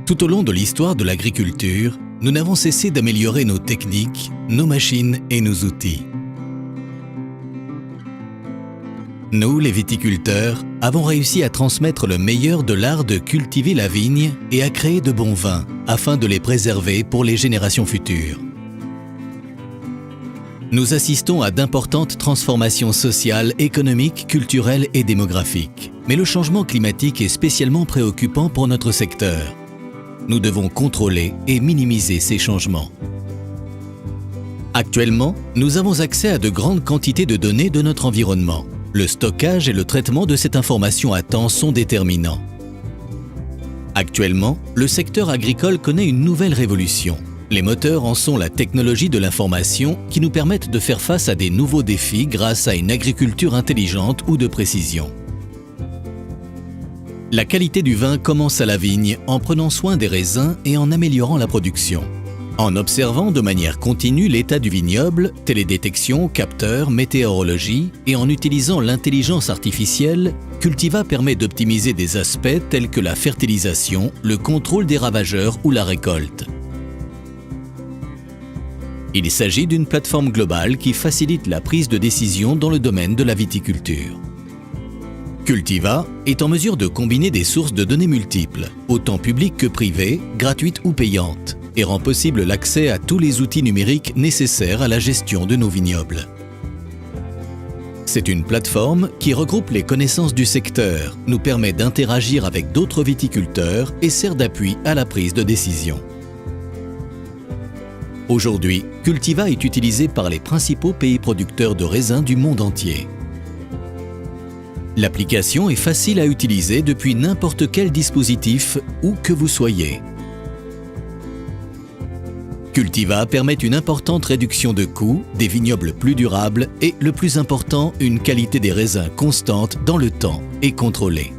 Tout au long de l'histoire de l'agriculture, nous n'avons cessé d'améliorer nos techniques, nos machines et nos outils. Nous, les viticulteurs, avons réussi à transmettre le meilleur de l'art de cultiver la vigne et à créer de bons vins afin de les préserver pour les générations futures. Nous assistons à d'importantes transformations sociales, économiques, culturelles et démographiques. Mais le changement climatique est spécialement préoccupant pour notre secteur. Nous devons contrôler et minimiser ces changements. Actuellement, nous avons accès à de grandes quantités de données de notre environnement. Le stockage et le traitement de cette information à temps sont déterminants. Actuellement, le secteur agricole connaît une nouvelle révolution. Les moteurs en sont la technologie de l'information qui nous permettent de faire face à des nouveaux défis grâce à une agriculture intelligente ou de précision. La qualité du vin commence à la vigne en prenant soin des raisins et en améliorant la production. En observant de manière continue l'état du vignoble, télédétection, capteurs, météorologie et en utilisant l'intelligence artificielle, Cultiva permet d'optimiser des aspects tels que la fertilisation, le contrôle des ravageurs ou la récolte. Il s'agit d'une plateforme globale qui facilite la prise de décision dans le domaine de la viticulture. Cultiva est en mesure de combiner des sources de données multiples, autant publiques que privées, gratuites ou payantes, et rend possible l'accès à tous les outils numériques nécessaires à la gestion de nos vignobles. C'est une plateforme qui regroupe les connaissances du secteur, nous permet d'interagir avec d'autres viticulteurs et sert d'appui à la prise de décision. Aujourd'hui, Cultiva est utilisé par les principaux pays producteurs de raisins du monde entier. L'application est facile à utiliser depuis n'importe quel dispositif, où que vous soyez. Cultiva permet une importante réduction de coûts, des vignobles plus durables et, le plus important, une qualité des raisins constante dans le temps et contrôlée.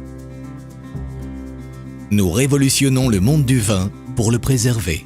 Nous révolutionnons le monde du vin pour le préserver.